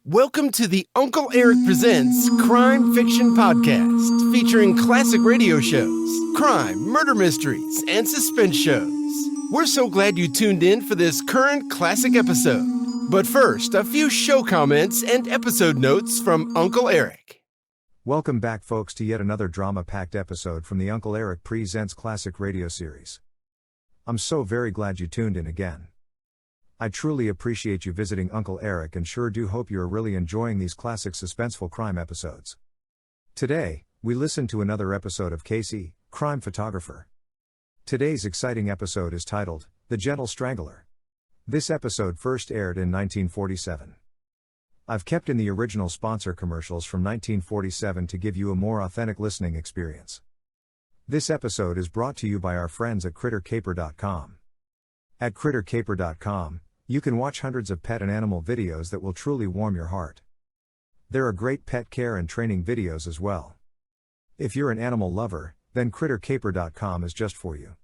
Welcome to the Uncle Erich Presents Crime Fiction Podcast, featuring classic radio shows, crime, murder mysteries, and suspense shows. We're so glad you tuned in for this current classic episode. But first, a few show comments and episode notes from Uncle Erich. Welcome back, folks, to yet another drama-packed episode from the Uncle Erich Presents Classic Radio Series. I'm so very glad you tuned in again. I truly appreciate you visiting Uncle Erich and sure do hope you are really enjoying these classic suspenseful crime episodes. Today, we listen to another episode of Casey, Crime Photographer. Today's exciting episode is titled, The Gentle Strangler. This episode first aired in 1947. I've kept in the original sponsor commercials from 1947 to give you a more authentic listening experience. This episode is brought to you by our friends at CritterCaper.com. At CritterCaper.com, you can watch hundreds of pet and animal videos that will truly warm your heart. There are great pet care and training videos as well. If you're an animal lover, then CritterCaper.com is just for you.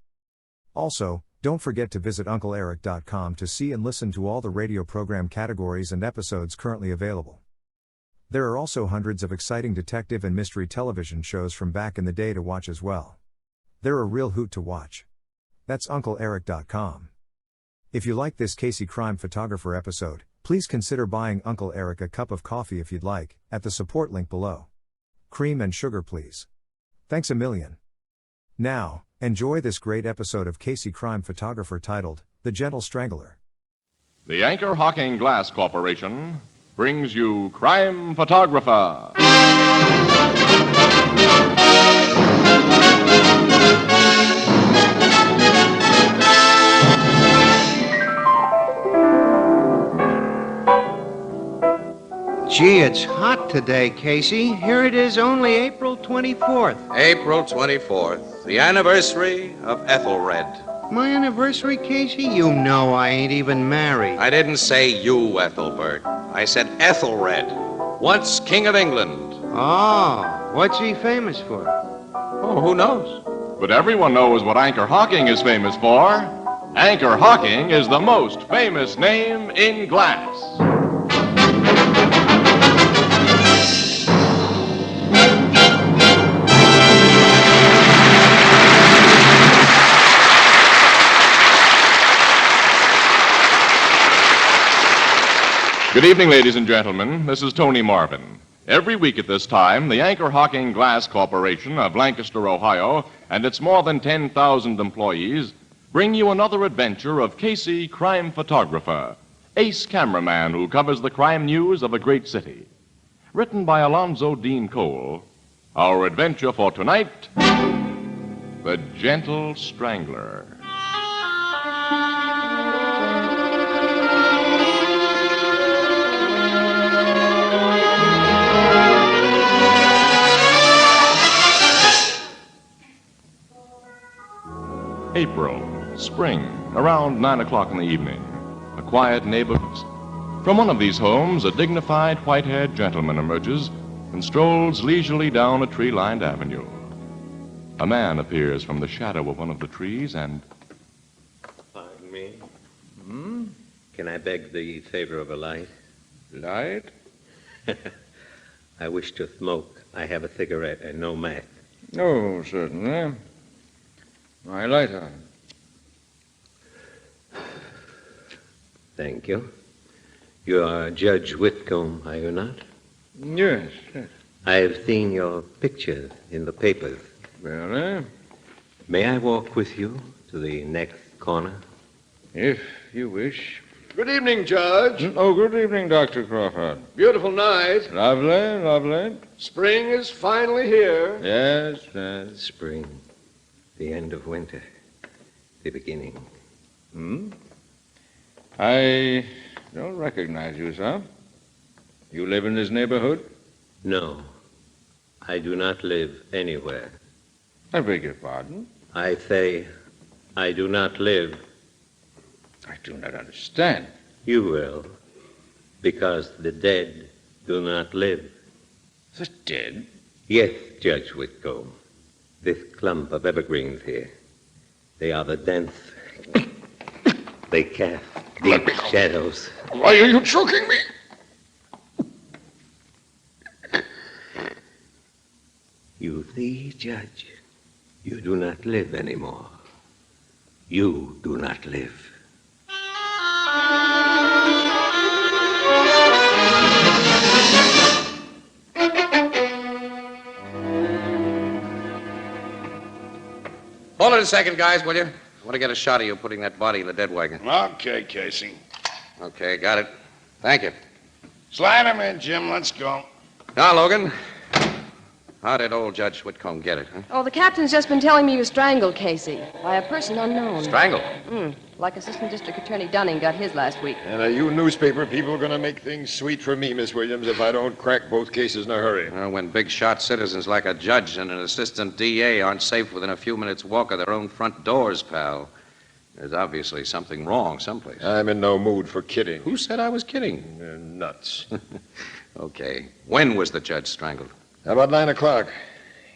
Also, don't forget to visit UncleErich.com to see and listen to all the radio program categories and episodes currently available. There are also hundreds of exciting detective and mystery television shows from back in the day to watch as well. They're a real hoot to watch. That's UncleErich.com. If you like this Casey Crime Photographer episode, please consider buying Uncle Erich a cup of coffee if you'd like, at the support link below. Cream and sugar, please. Thanks a million. Now, enjoy this great episode of Casey Crime Photographer titled, The Gentle Strangler. The Anchor Hocking Glass Corporation brings you Crime Photographer. Gee, it's hot today, Casey. Here it is, only April 24th. April 24th, the anniversary of Ethelred. My anniversary, Casey? You know I ain't even married. I didn't say you, Ethelbert. I said Ethelred, once King of England. Oh, what's he famous for? Oh, who knows? But everyone knows what Anchor Hocking is famous for. Anchor Hocking is the most famous name in glass. Good evening, ladies and gentlemen. This is Tony Marvin. Every week at this time, the Anchor Hocking Glass Corporation of Lancaster, Ohio, and its more than 10,000 employees bring you another adventure of Casey, Crime Photographer, ace cameraman who covers the crime news of a great city. Written by Alonzo Dean Cole, our adventure for tonight, The Gentle Strangler. April, spring, around 9 o'clock in the evening. A quiet neighborhood. From one of these homes, a dignified, white-haired gentleman emerges and strolls leisurely down a tree-lined avenue. A man appears from the shadow of one of the trees and... Pardon me. Can I beg the favor of a light? Light? I wish to smoke. I have a cigarette and no match. Oh, certainly. My lighter. Thank you. You are Judge Whitcomb, are you not? Yes, yes. I've seen your picture in the papers. Really? May I walk with you to the next corner? If you wish. Good evening, Judge. Oh, good evening, Dr. Crawford. Beautiful night. Lovely, lovely. Spring is finally here. Yes, yes. Spring. The end of winter. The beginning. I don't recognize you, sir. You live in this neighborhood? No. I do not live anywhere. I beg your pardon? I say, I do not live. I do not understand. You will, because the dead do not live. The dead? Yes, Judge Whitcomb. This clump of evergreens here. They are the dense. They cast deep shadows. Why are you choking me? You see, Judge, you do not live anymore. You do not live. Hold it a second, guys, will you? I want to get a shot of you putting that body in the dead wagon. Okay, Casey. Okay, got it. Thank you. Slide him in, Jim. Let's go. Now, Logan, how did old Judge Whitcomb get it, huh? Oh, the captain's just been telling me he was strangled, Casey, by a person unknown. Strangled? Like Assistant District Attorney Dunning got his last week. And are you newspaper people going to make things sweet for me, Miss Williams, if I don't crack both cases in a hurry? When big shot citizens like a judge and an assistant DA aren't safe within a few minutes' walk of their own front doors, pal, there's obviously something wrong someplace. I'm in no mood for kidding. Who said I was kidding? You're nuts. Okay. When was the judge strangled? About 9 o'clock.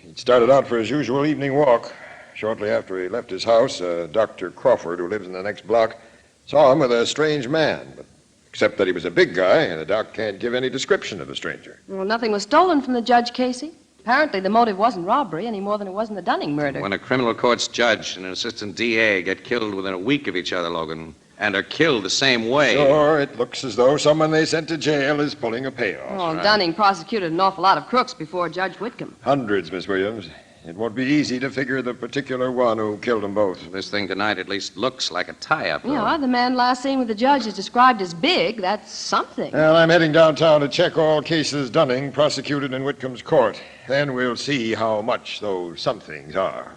He started out for his usual evening walk. Shortly after he left his house, Dr. Crawford, who lives in the next block, saw him with a strange man. But except that he was a big guy, and the doc can't give any description of the stranger. Well, nothing was stolen from the judge, Casey. Apparently, the motive wasn't robbery any more than it was in the Dunning murder. When a criminal court's judge and an assistant DA get killed within a week of each other, Logan, and are killed the same way... Sure, it looks as though someone they sent to jail is pulling a payoff. Oh, right. Dunning prosecuted an awful lot of crooks before Judge Whitcomb. Hundreds, Miss Williams. It won't be easy to figure the particular one who killed them both. This thing tonight at least looks like a tie-up. Yeah, the man last seen with the judge is described as big. That's something. Well, I'm heading downtown to check all cases Dunning prosecuted in Whitcomb's court. Then we'll see how much those somethings are.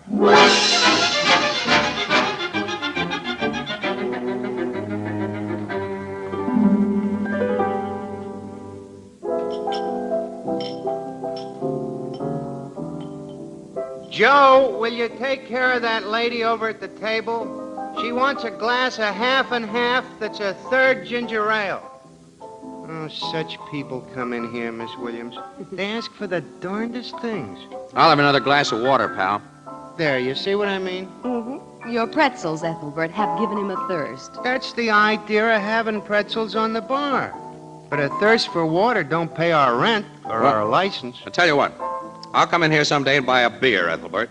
Joe, will you take care of that lady over at the table? She wants a glass of half and half that's a third ginger ale. Oh, such people come in here, Miss Williams. They ask for the darndest things. I'll have another glass of water, pal. There, you see what I mean? Mm-hmm. Your pretzels, Ethelbert, have given him a thirst. That's the idea of having pretzels on the bar. But a thirst for water don't pay our rent or our license. I'll tell you what. I'll come in here someday and buy a beer, Ethelbert.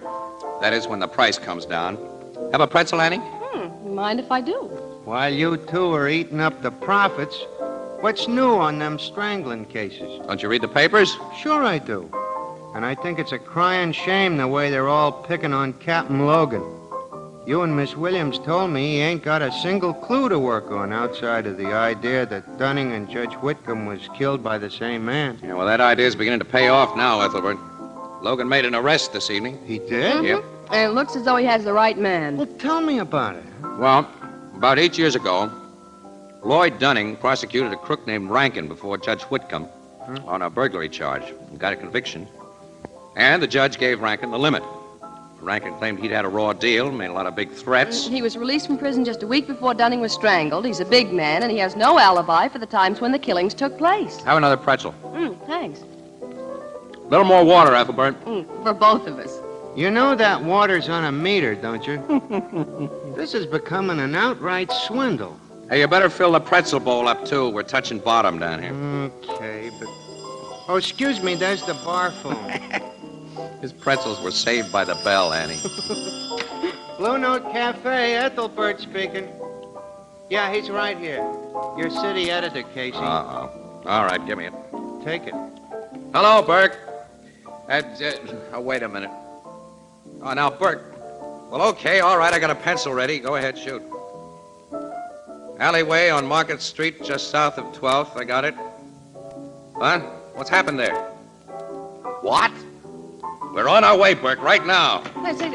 That is, when the price comes down. Have a pretzel, Annie? Mind if I do? While you two are eating up the profits, what's new on them strangling cases? Don't you read the papers? Sure I do. And I think it's a crying shame the way they're all picking on Captain Logan. You and Miss Williams told me he ain't got a single clue to work on outside of the idea that Dunning and Judge Whitcomb was killed by the same man. Yeah, well, that idea's beginning to pay off now, Ethelbert. Logan made an arrest this evening. He did? Yep. And it looks as though he has the right man. Well, tell me about it. Well, about 8 years ago, Lloyd Dunning prosecuted a crook named Rankin before Judge Whitcomb on a burglary charge and got a conviction. And the judge gave Rankin the limit. Rankin claimed he'd had a raw deal, made a lot of big threats. He was released from prison just a week before Dunning was strangled. He's a big man, and he has no alibi for the times when the killings took place. Have another pretzel. Thanks. A little more water, Ethelbert. For both of us. You know that water's on a meter, don't you? This is becoming an outright swindle. Hey, you better fill the pretzel bowl up, too. We're touching bottom down here. Okay, but... Oh, excuse me, there's the bar phone. His pretzels were saved by the bell, Annie. Blue Note Cafe, Ethelbert speaking. Yeah, he's right here. Your city editor, Casey. Uh-oh. All right, give me it. Take it. Hello, Burke. Wait a minute. Oh, now, Burke. Well, okay, all right, I got a pencil ready. Go ahead, shoot. Alleyway on Market Street, just south of 12th. I got it. What? What's happened there? What? We're on our way, Burke, right now.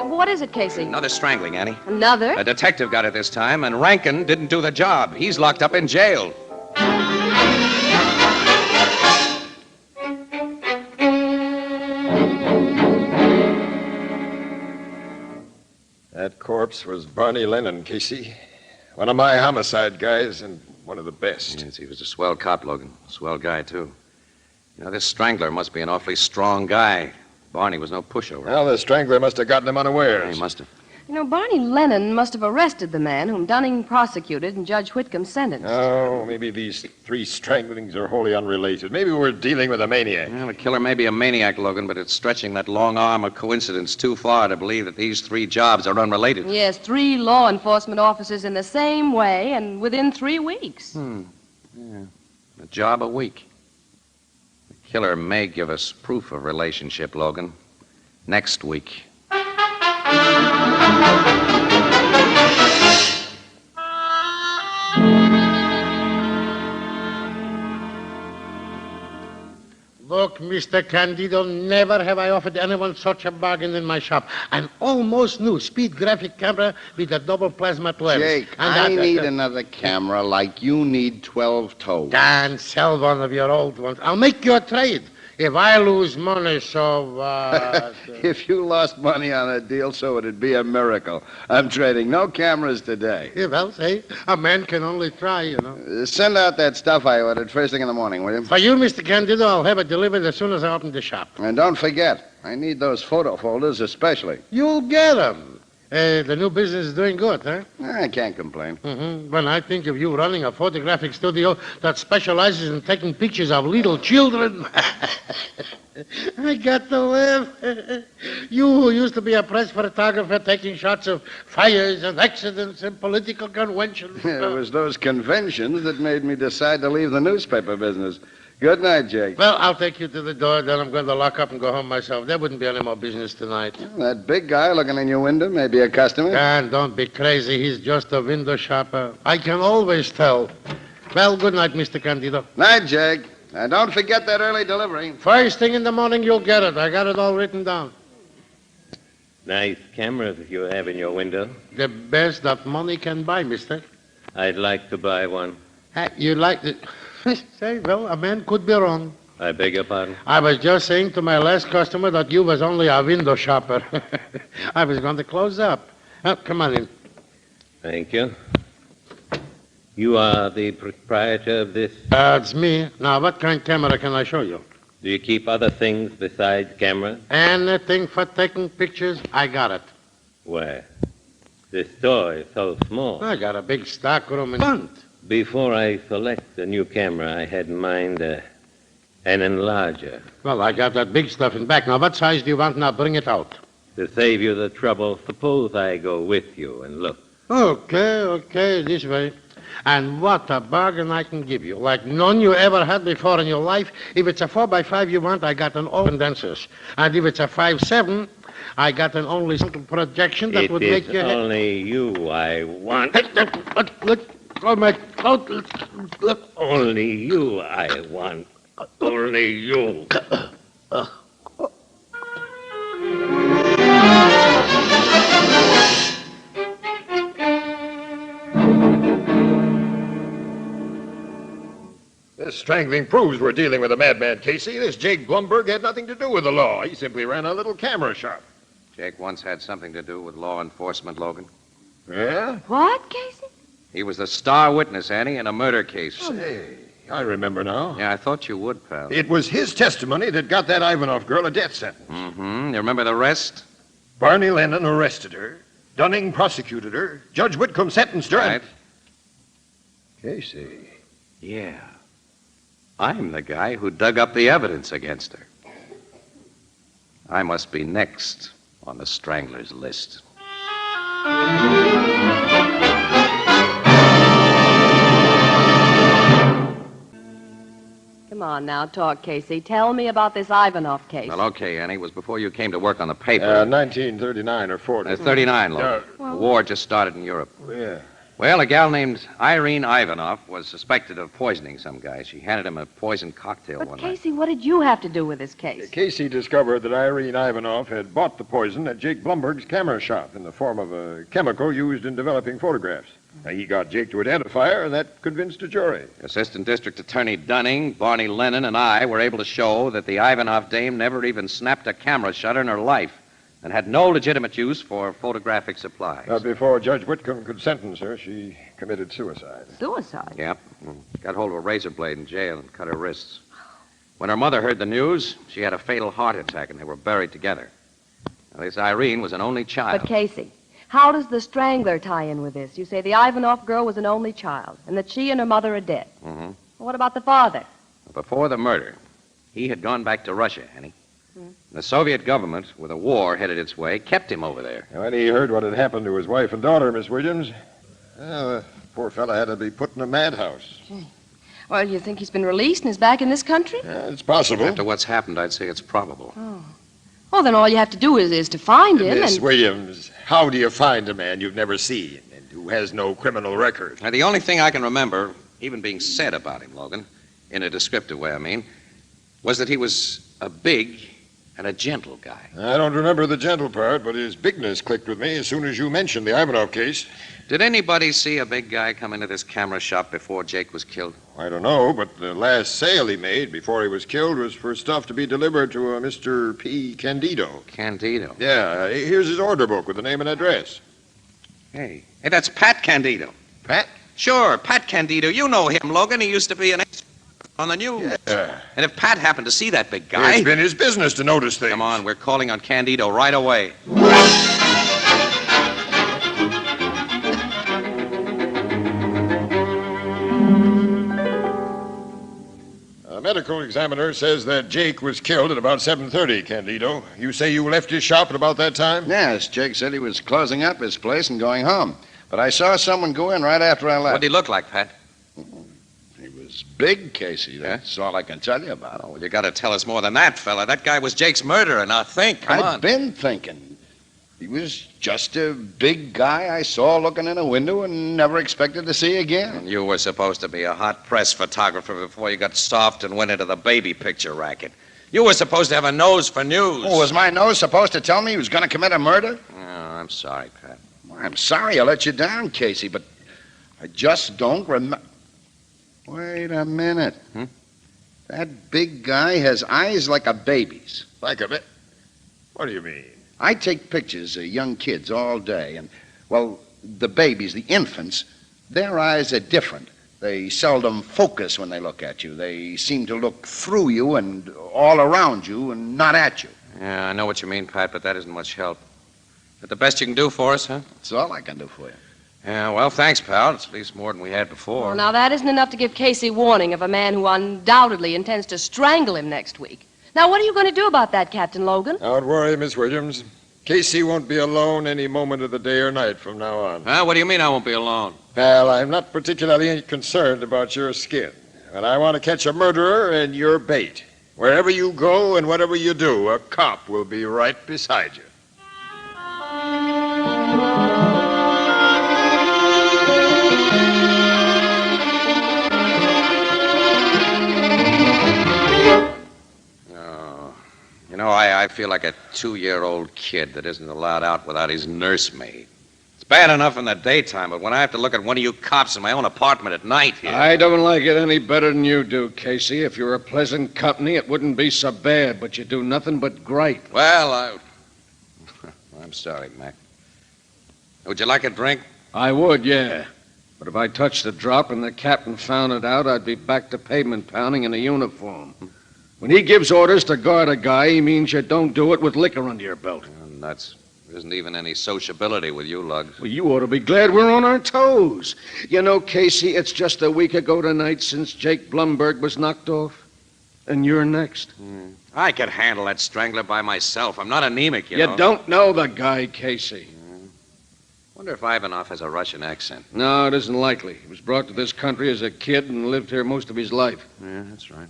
What is it, Casey? Another strangling, Annie. Another? A detective got it this time, and Rankin didn't do the job. He's locked up in jail. That corpse was Barney Lennon, Casey. One of my homicide guys and one of the best. Yes, he was a swell cop, Logan. A swell guy, too. You know, this strangler must be an awfully strong guy. Barney was no pushover. Well, the strangler must have gotten him unawares. Yeah, he must have. You know, Barney Lennon must have arrested the man whom Dunning prosecuted and Judge Whitcomb sentenced. Oh, maybe these three stranglings are wholly unrelated. Maybe we're dealing with a maniac. Well, the killer may be a maniac, Logan, but it's stretching that long arm of coincidence too far to believe that these three jobs are unrelated. Yes, 3 law enforcement officers in the same way and within 3 weeks. Yeah. A job a week. The killer may give us proof of relationship, Logan. Next week. Look, Mr. Candido, never have I offered anyone such a bargain in my shop. An almost new speed graphic camera with a double plasma lens. Jake, I need another camera like you need 12 toes. Dan, sell one of your old ones. I'll make you a trade. If I lose money, so If you lost money on a deal, so it'd be a miracle. I'm trading no cameras today. Yeah, well, say, a man can only try, you know. Send out that stuff I ordered first thing in the morning, will you? For you, Mr. Candido, I'll have it delivered as soon as I open the shop. And don't forget, I need those photo folders especially. You'll get them. The new business is doing good, huh? I can't complain. When I think of you running a photographic studio that specializes in taking pictures of little children, I got to laugh. You who used to be a press photographer taking shots of fires and accidents and political conventions. It was those conventions that made me decide to leave the newspaper business. Good night, Jake. Well, I'll take you to the door, then I'm going to lock up and go home myself. There wouldn't be any more business tonight. That big guy looking in your window may be a customer. Dan, don't be crazy. He's just a window shopper. I can always tell. Well, good night, Mr. Candido. Night, Jake. And don't forget that early delivery. First thing in the morning, you'll get it. I got it all written down. Nice camera you have in your window. The best that money can buy, mister. I'd like to buy one. You like it? Say, well, a man could be wrong. I beg your pardon? I was just saying to my last customer that you was only a window shopper. I was going to close up. Come on in. Thank you. You are the proprietor of this? It's me. Now, what kind of camera can I show you? Do you keep other things besides cameras? Anything for taking pictures, I got it. Where? This store is so small. I got a big stock room in front. Before I select a new camera, I had in mind an enlarger. Well, I got that big stuff in back. Now, what size do you want? Now, bring it out. To save you the trouble, suppose I go with you and look. Okay, this way. And what a bargain I can give you. Like none you ever had before in your life. If it's a 4x5 you want, I got an open densers. And if it's a 5.7, I got an only simple projection that would make you... It is only you I want. Look, oh, my coat. Look. Only you I want. Only you. This strangling proves we're dealing with a madman, Casey. This Jake Blumberg had nothing to do with the law. He simply ran a little camera shop. Jake once had something to do with law enforcement, Logan. Yeah? What, Casey? He was the star witness, Annie, in a murder case. Say, I remember now. Yeah, I thought you would, pal. It was his testimony that got that Ivanov girl a death sentence. Mm-hmm. You remember the rest? Barney Lennon arrested her. Dunning prosecuted her. Judge Whitcomb sentenced her. Right. Casey. Yeah. I'm the guy who dug up the evidence against her. I must be next on the Strangler's list. Come on now, talk, Casey. Tell me about this Ivanov case. Well, okay, Annie. It was before you came to work on the paper. 1939 or 40. 39, Logan. The war just started in Europe. Yeah. Well, a gal named Irene Ivanov was suspected of poisoning some guy. She handed him a poisoned cocktail But, one Casey, what did you have to do with this case? Casey discovered that Irene Ivanov had bought the poison at Jake Blumberg's camera shop in the form of a chemical used in developing photographs. Now, he got Jake to identify her, and that convinced a jury. Assistant District Attorney Dunning, Barney Lennon, and I were able to show that the Ivanov dame never even snapped a camera shutter in her life and had no legitimate use for photographic supplies. Before Judge Whitcomb could sentence her, she committed suicide. Suicide? Yep. Got hold of a razor blade in jail and cut her wrists. When her mother heard the news, she had a fatal heart attack, and they were buried together. Now, this Irene was an only child. But, Casey, How does the Strangler tie in with this? You say the Ivanov girl was an only child, and that she and her mother are dead. Mm-hmm. What about the father? Before the murder, he had gone back to Russia, Annie. The Soviet government, with a war headed its way, kept him over there. When he heard what had happened to his wife and daughter, Miss Williams, the poor fella had to be put in a madhouse. Well, you think he's been released and is back in this country? It's possible. After what's happened, I'd say it's probable. Oh. Well, then all you have to do is to find him. Miss Williams, how do you find a man you've never seen and who has no criminal record? Now, the only thing I can remember, even being said about him, Logan, in a descriptive way, I mean, was that he was a big and a gentle guy. I don't remember the gentle part, but his bigness clicked with me as soon as you mentioned the Ivanov case. Did anybody see a big guy come into this camera shop before Jake was killed? I don't know, but the last sale he made before he was killed was for stuff to be delivered to a Mr. P. Candido. Candido? Yeah, here's his order book with the name and address. Hey, that's Pat Candido. Pat? Sure, Pat Candido. You know him, Logan. He used to be an expert on the news. Yeah. And if Pat happened to see that big guy... It's been his business to notice things. Come on, we're calling on Candido right away. A medical examiner says that Jake was killed at about 7:30, Candido. You say you left his shop at about that time? Yes, Jake said he was closing up his place and going home. But I saw someone go in right after I left. What did he look like, Pat? He was big, Casey. That's all I can tell you about him. Oh, well, you got to tell us more than that, fella. That guy was Jake's murderer. Now think, come on. I've been thinking. He was just a big guy I saw looking in a window and never expected to see again. And you were supposed to be a hot press photographer before you got soft and went into the baby picture racket. You were supposed to have a nose for news. Oh, was my nose supposed to tell me he was going to commit a murder? Oh, I'm sorry, Pat. Well, I'm sorry I let you down, Casey, but I just don't remember. Wait a minute. That big guy has eyes like a baby's. Like a bit? What do you mean? I take pictures of young kids all day, and, well, the babies, the infants, their eyes are different. They seldom focus when they look at you. They seem to look through you and all around you and not at you. Yeah, I know what you mean, Pat, but that isn't much help. Is that the best you can do for us, huh? That's all I can do for you. Yeah, well, thanks, pal. It's at least more than we had before. Well, now, that isn't enough to give Casey warning of a man who undoubtedly intends to strangle him next week. Now, what are you going to do about that, Captain Logan? Don't worry, Miss Williams. Casey won't be alone any moment of the day or night from now on. Huh? What do you mean I won't be alone? Pal, I'm not particularly concerned about your skin. But I want to catch a murderer, and you're bait. Wherever you go and whatever you do, a cop will be right beside you. You know, I feel like a 2-year-old kid that isn't allowed out without his nursemaid. It's bad enough in the daytime, but when I have to look at one of you cops in my own apartment at night here... I don't like it any better than you do, Casey. If you're a pleasant company, it wouldn't be so bad, but you do nothing but gripe. Well, I'm sorry, Mac. Would you like a drink? I would, yeah. But if I touched a drop and the captain found it out, I'd be back to pavement pounding in a uniform. When he gives orders to guard a guy, he means you don't do it with liquor under your belt. Nuts. There isn't even any sociability with you, Lugs. Well, you ought to be glad we're on our toes. You know, Casey, it's just a week ago tonight since Jake Blumberg was knocked off. And you're next. I could handle that strangler by myself. I'm not anemic, you know. You don't know the guy, Casey. Wonder if Ivanov has a Russian accent. No, it isn't likely. He was brought to this country as a kid and lived here most of his life. Yeah, that's right.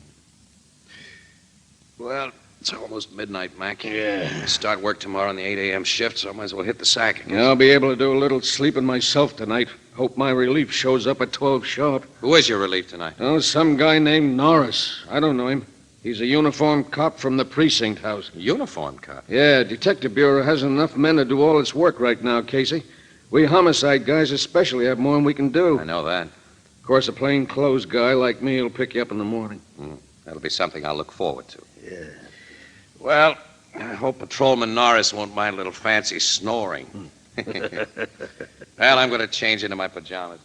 Well, it's almost midnight, Mac. Yeah. I start work tomorrow on the 8 a.m. shift, so I might as well hit the sack again. I'll be able to do a little sleeping myself tonight. Hope my relief shows up at 12 sharp. Who is your relief tonight? Oh, some guy named Norris. I don't know him. He's a uniformed cop from the precinct house. Uniformed cop? Yeah, Detective Bureau hasn't enough men to do all its work right now, Casey. We homicide guys especially have more than we can do. I know that. Of course, a plain-clothes guy like me will pick you up in the morning. That'll be something I'll look forward to. Yeah. Well, I hope Patrolman Norris won't mind a little fancy snoring. Well, I'm going to change into my pajamas.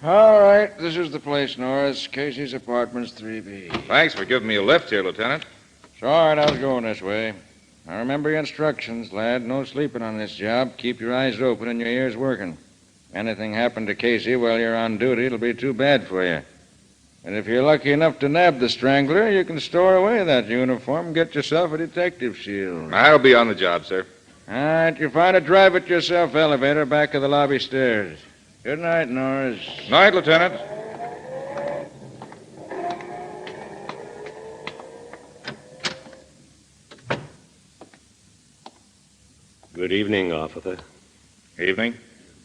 All right. right, this is the place, Norris. Casey's Apartments 3B. Thanks for giving me a lift here, Lieutenant. It's all right, I was going this way. Now remember your instructions, lad. No sleeping on this job. Keep your eyes open and your ears working. Anything happened to Casey while you're on duty, it'll be too bad for you. And if you're lucky enough to nab the strangler, you can store away that uniform and get yourself a detective shield. I'll be on the job, sir. All right, you find a drive-it-yourself elevator back of the lobby stairs. Good night, Norris. Night, Lieutenant. Good evening, officer. Evening.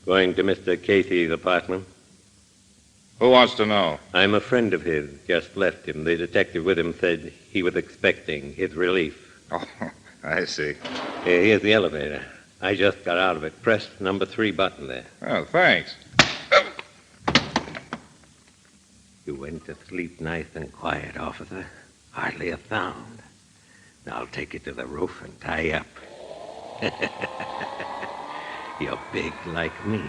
Going to Mr. Casey's apartment? Who wants to know? I'm a friend of his. Just left him. The detective with him said he was expecting his relief. Oh, I see. Here's the elevator. I just got out of it. Press number 3 button there. Oh, thanks. You went to sleep nice and quiet, officer. Hardly a sound. Now I'll take you to the roof and tie you up. You're big like me.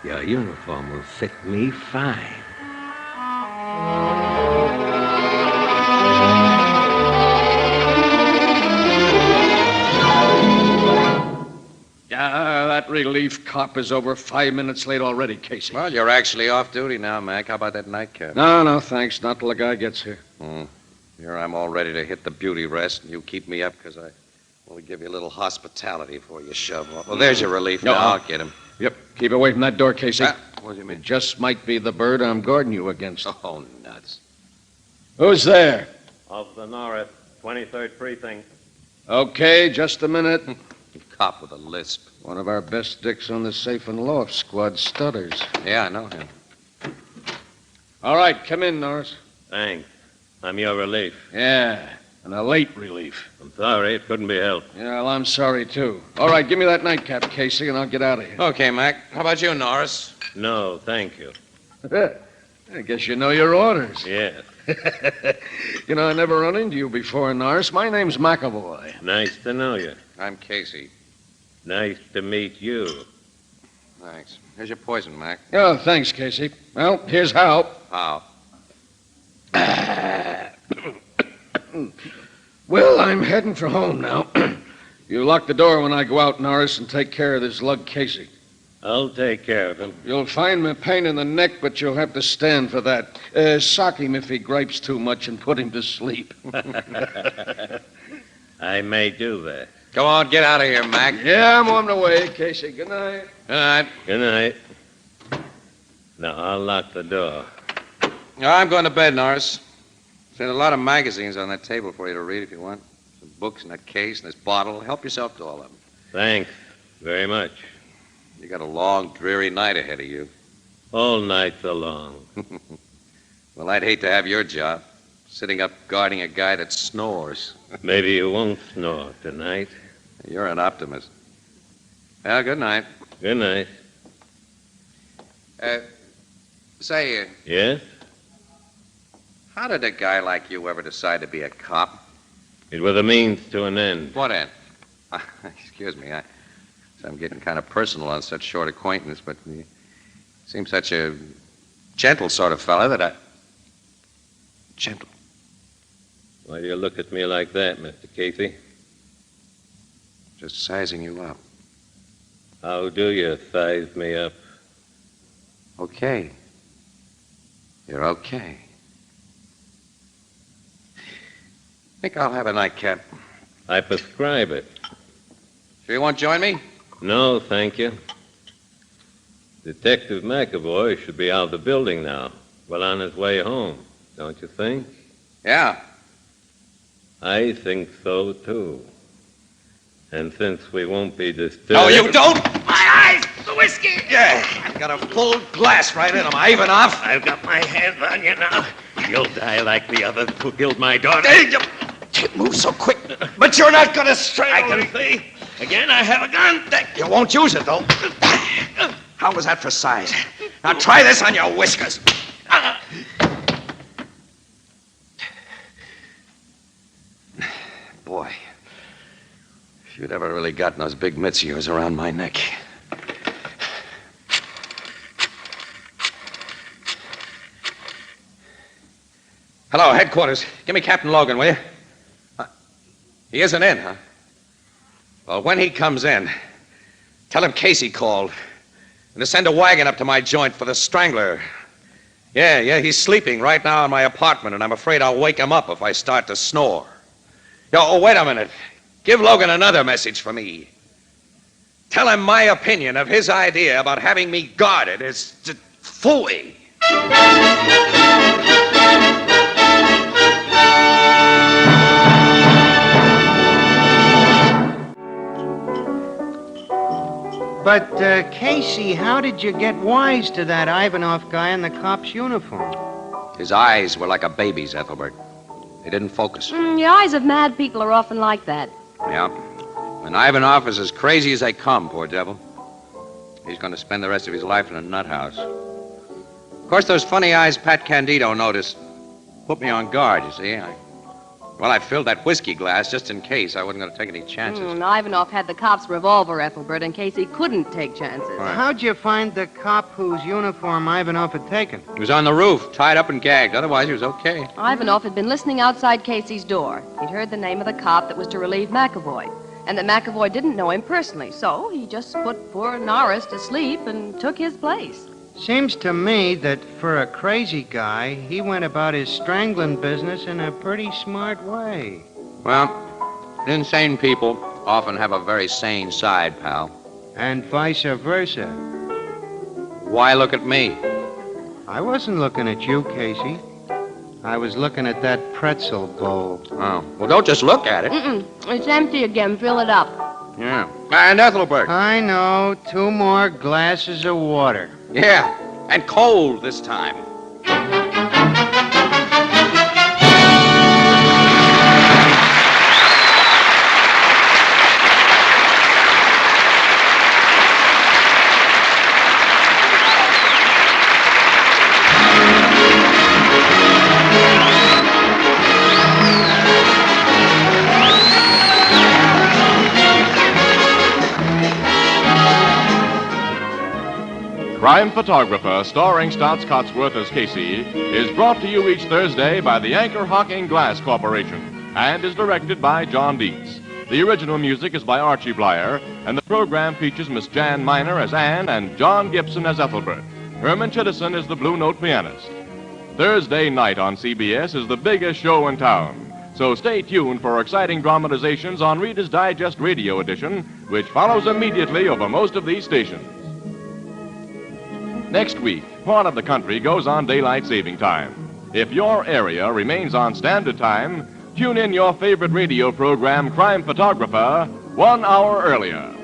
Your uniform will fit me fine. That relief cop is over 5 minutes late already, Casey. Well, you're actually off duty now, Mac. How about that nightcap? No, thanks. Not till the guy gets here. Here I'm all ready to hit the beauty rest, and you keep me up because I want to give you a little hospitality before you shove off. Well, there's your relief. No, now I'll get him. Yep. Keep away from that door, Casey. What do you mean? It just might be the bird I'm guarding you against. Oh, nuts. Who's there? Officer Norris, 23rd Precinct. Okay, just a minute. Cop with a lisp. One of our best dicks on the safe and loft squad stutters. Yeah, I know him. All right, come in, Norris. Thanks. I'm your relief. Yeah, and a late relief. I'm sorry, it couldn't be helped. Yeah, well, I'm sorry, too. All right, give me that nightcap, Casey, and I'll get out of here. Okay, Mac. How about you, Norris? No, thank you. I guess you know your orders. Yes. You know, I never run into you before, Norris. My name's McAvoy. Nice to know you. I'm Casey. Nice to meet you. Thanks. Here's your poison, Mac. Oh, thanks, Casey. Well, here's how. How? Well, I'm heading for home now. You lock the door when I go out, Norris, and take care of this lug Casey. I'll take care of him. You'll find me a pain in the neck, but you'll have to stand for that. Sock him if he gripes too much and put him to sleep. I may do that. Go on, get out of here, Mac. Yeah, I'm on the way, Casey. Good night. Good night. Good night. Now, I'll lock the door. I'm going to bed, Norris. There's a lot of magazines on that table for you to read if you want. Some books in that case and this bottle. Help yourself to all of them. Thanks very much. You got a long, dreary night ahead of you. All nights are long. Well, I'd hate to have your job, sitting up guarding a guy that snores. Maybe you won't snore tonight. You're an optimist. Well, good night. Good night. Say, Yes? how did a guy like you ever decide to be a cop? It was a means to an end. What end? Excuse me, I'm getting kind of personal on such short acquaintance, but you seem such a gentle sort of fella that Gentle. Why do you look at me like that, Mr. Casey? Just sizing you up. How do you size me up? Okay. You're okay. Think I'll have a nightcap. I prescribe it. Sure you won't join me? No, thank you. Detective McAvoy should be out of the building now, well on his way home, don't you think? Yeah. I think so, too. And since we won't be disturbed... No, you don't! My eyes! The whiskey! Yeah, I've got a full glass right in them. Ivanov. I've got my hands on you now. You'll die like the others who killed my daughter. Hey, you can't move so quick. But you're not going to strangle me. I can see. Again, I have a gun. You won't use it, though. How was that for size? Now try this on your whiskers. Boy, if you'd ever really gotten those big mitts of yours around my neck. Hello, headquarters. Give me Captain Logan, will you? He isn't in, huh? Well, when he comes in, tell him Casey called. And to send a wagon up to my joint for the Strangler. Yeah, he's sleeping right now in my apartment, and I'm afraid I'll wake him up if I start to snore. Wait a minute. Give Logan another message for me. Tell him my opinion of his idea about having me guarded is phooey. But, Casey, how did you get wise to that Ivanov guy in the cop's uniform? His eyes were like a baby's, Ethelbert. They didn't focus. The eyes of mad people are often like that. Yeah. And Ivanov is as crazy as they come, poor devil. He's going to spend the rest of his life in a nut house. Of course, those funny eyes Pat Candido noticed put me on guard, you see. I filled that whiskey glass just in case. I wasn't going to take any chances. Ivanov had the cop's revolver, Ethelbert, in case he couldn't take chances. Right. How'd you find the cop whose uniform Ivanov had taken? He was on the roof, tied up and gagged. Otherwise, he was okay. Ivanov had been listening outside Casey's door. He'd heard the name of the cop that was to relieve McAvoy, and that McAvoy didn't know him personally, so he just put poor Norris to sleep and took his place. Seems to me that for a crazy guy, he went about his strangling business in a pretty smart way. Well, insane people often have a very sane side, pal. And vice versa. Why look at me? I wasn't looking at you, Casey. I was looking at that pretzel bowl. Oh. Well, don't just look at it. It's empty again. Fill it up. Yeah. And Ethelbert. I know. 2 more glasses of water. Yeah. And cold this time. Crime Photographer, starring Stotts Cotsworth as Casey, is brought to you each Thursday by the Anchor Hocking Glass Corporation and is directed by John Dietz. The original music is by Archie Blyer, and the program features Miss Jan Miner as Anne and John Gibson as Ethelbert. Herman Chittison is the Blue Note pianist. Thursday night on CBS is the biggest show in town, so stay tuned for exciting dramatizations on Reader's Digest Radio Edition, which follows immediately over most of these stations. Next week, part of the country goes on daylight saving time. If your area remains on standard time, tune in your favorite radio program, Crime Photographer, 1 hour earlier.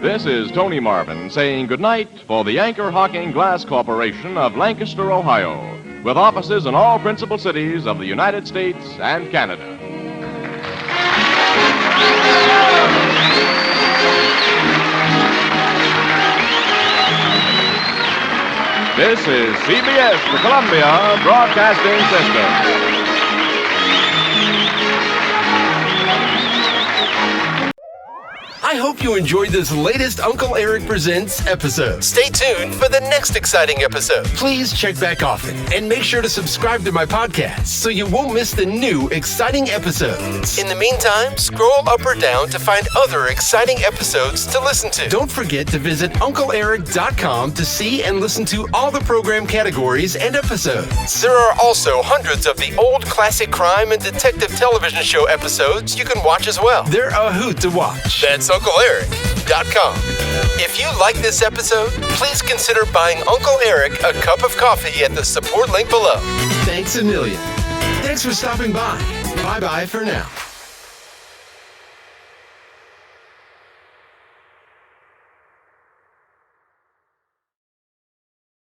This is Tony Marvin saying goodnight for the Anchor Hocking Glass Corporation of Lancaster, Ohio, with offices in all principal cities of the United States and Canada. This is CBS, the Columbia Broadcasting System. I hope you enjoyed this latest Uncle Erich Presents episode. Stay tuned for the next exciting episode. Please check back often and make sure to subscribe to my podcast so you won't miss the new exciting episodes. In the meantime, scroll up or down to find other exciting episodes to listen to. Don't forget to visit UncleErich.com to see and listen to all the program categories and episodes. There are also hundreds of the old classic crime and detective television show episodes you can watch as well. They're a hoot to watch. That's UncleErich.com. If you like this episode, please consider buying Uncle Erich a cup of coffee at the support link below. Thanks a million. Thanks for stopping by. Bye-bye for now.